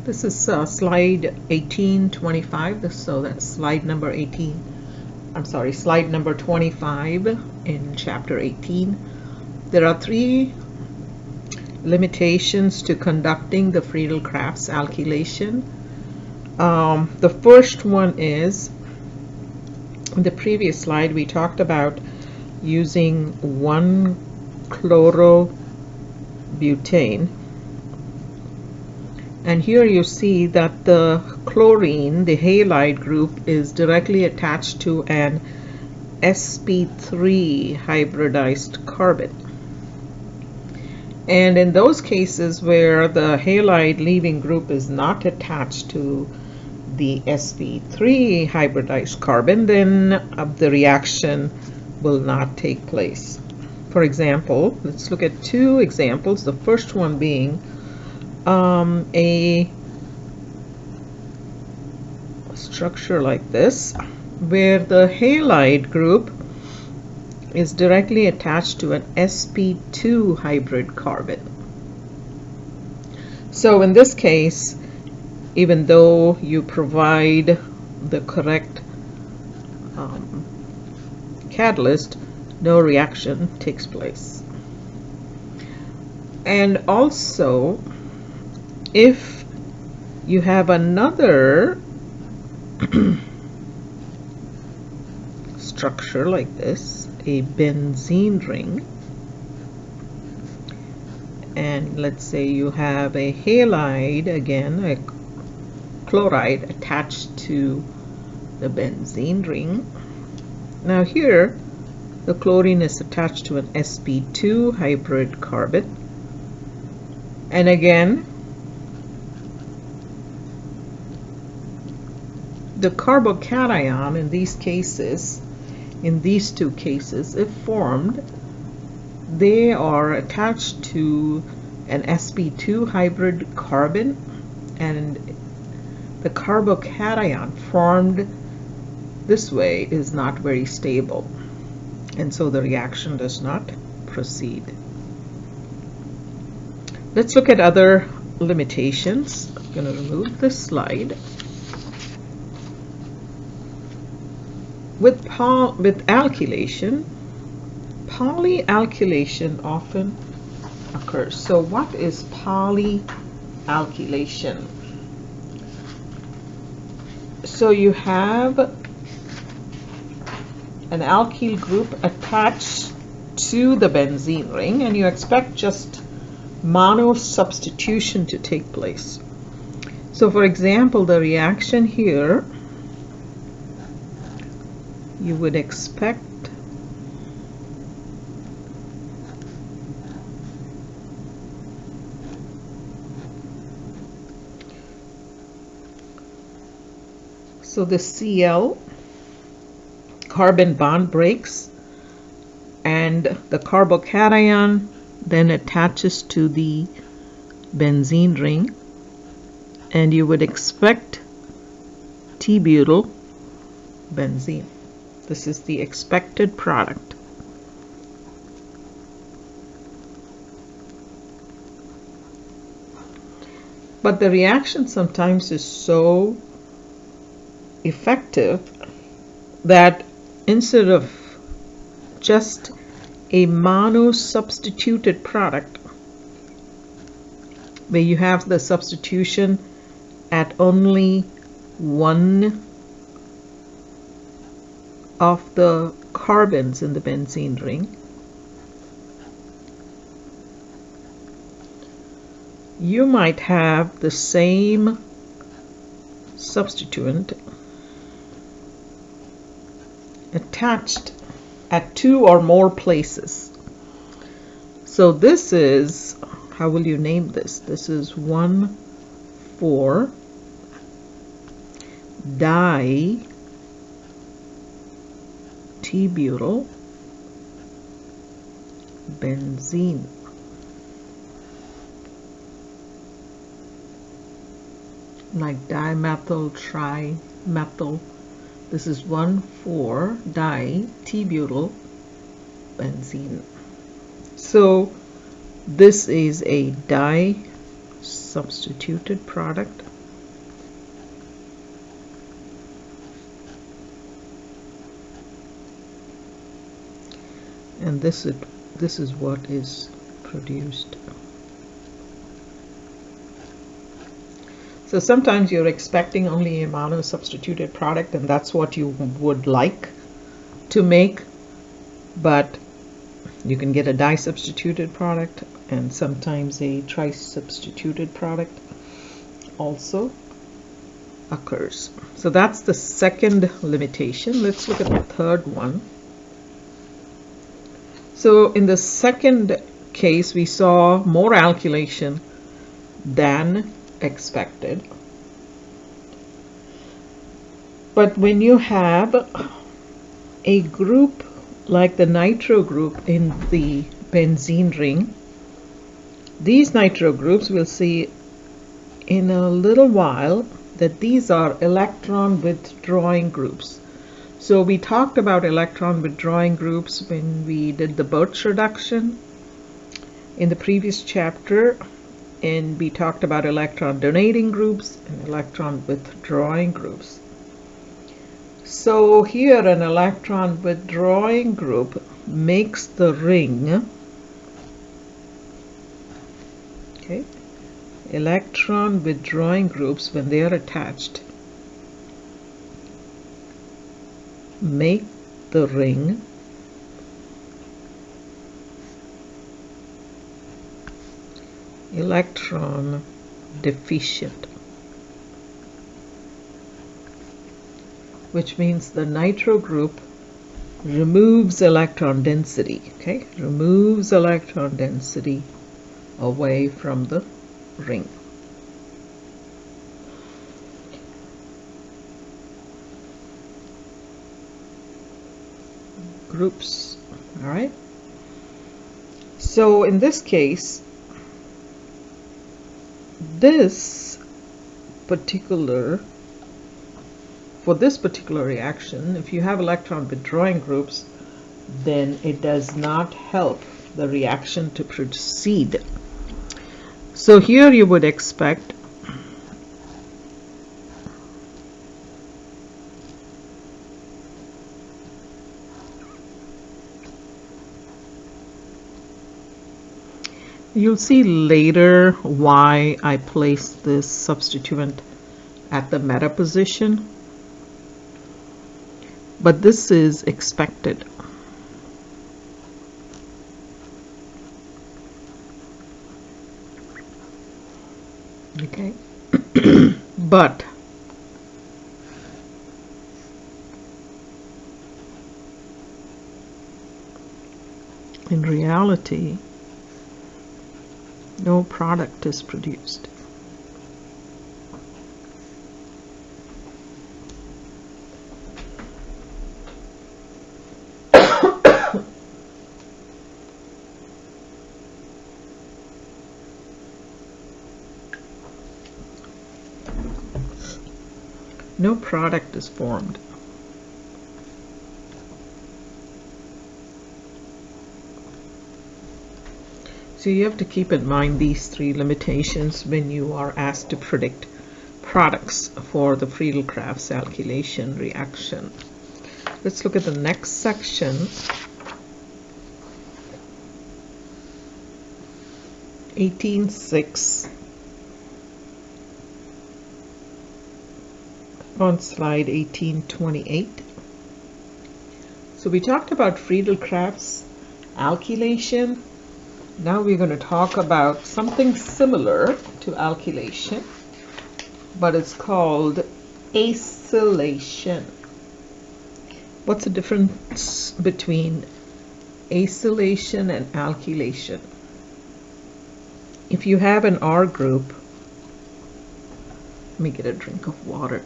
This is slide 1825. So that's slide number 18. I'm sorry, slide number 25 in chapter 18. There are three limitations to conducting the Friedel-Crafts alkylation. The first one is, in the previous slide we talked about using 1-chlorobutane, and here you see that the chlorine, the halide group, is directly attached to an sp3 hybridized carbon. And in those cases where the halide leaving group is not attached to the sp3 hybridized carbon, then the reaction will not take place. For example, let's look at two examples. The first one being a structure like this, where the halide group is directly attached to an sp2 hybrid carbon. So in this case, even though you provide the correct catalyst, no reaction takes place. And also, if you have another structure like this, a benzene ring, and let's say you have a halide, again a chloride attached to the benzene ring. Now here the chlorine is attached to an sp2 hybrid carbon, and again the carbocation in these cases, in these two cases, if formed, they are attached to an sp2 hybrid carbon, and the carbocation formed this way is not very stable, and so the reaction does not proceed. Let's look at other limitations. I'm going to remove this slide. With alkylation, polyalkylation often occurs. So what is polyalkylation? So you have an alkyl group attached to the benzene ring, and you expect just mono substitution to take place. So for example, the reaction here, you would expect so the Cl carbon bond breaks, and the carbocation then attaches to the benzene ring, and you would expect T-butyl benzene. This is the expected product. But the reaction sometimes is so effective that instead of just a mono substituted product, where you have the substitution at only one of the carbons in the benzene ring, you might have the same substituent attached at two or more places. So this is, how will you name this? This is 1,4-di-T-butyl benzene. Like dimethyl, trimethyl. This is 1,4-di-T-butyl benzene. So this is a di-substituted product. and this is what is produced. So sometimes you're expecting only a mono-substituted product, and that's what you would like to make, but you can get a di-substituted product, and sometimes a tri-substituted product also occurs. So that's the second limitation. Let's look at the third one. So in the second case, we saw more alkylation than expected. But when you have a group like the nitro group in the benzene ring, these nitro groups, we'll see in a little while that these are electron withdrawing groups. So we talked about electron withdrawing groups when we did the Birch reduction in the previous chapter, and we talked about electron donating groups and electron withdrawing groups. So here an electron withdrawing group makes the ring. Okay. Electron withdrawing groups, when they are attached, make the ring electron deficient, which means the nitro group removes electron density, okay? Removes electron density away from the ring. Groups, all right? So in this case, for this particular reaction, if you have electron withdrawing groups, then it does not help the reaction to proceed. So here you would expect you'll see later why I placed this substituent at the meta position, but this is expected. Okay, but in reality, no product is produced. No product is formed. So you have to keep in mind these three limitations when you are asked to predict products for the Friedel-Crafts alkylation reaction. Let's look at the next section. 18.6 on slide 1828. So we talked about Friedel-Crafts alkylation. Now we're going to talk about something similar to alkylation, but it's called acylation. What's the difference between acylation and alkylation? If you have an R group, let me get a drink of water.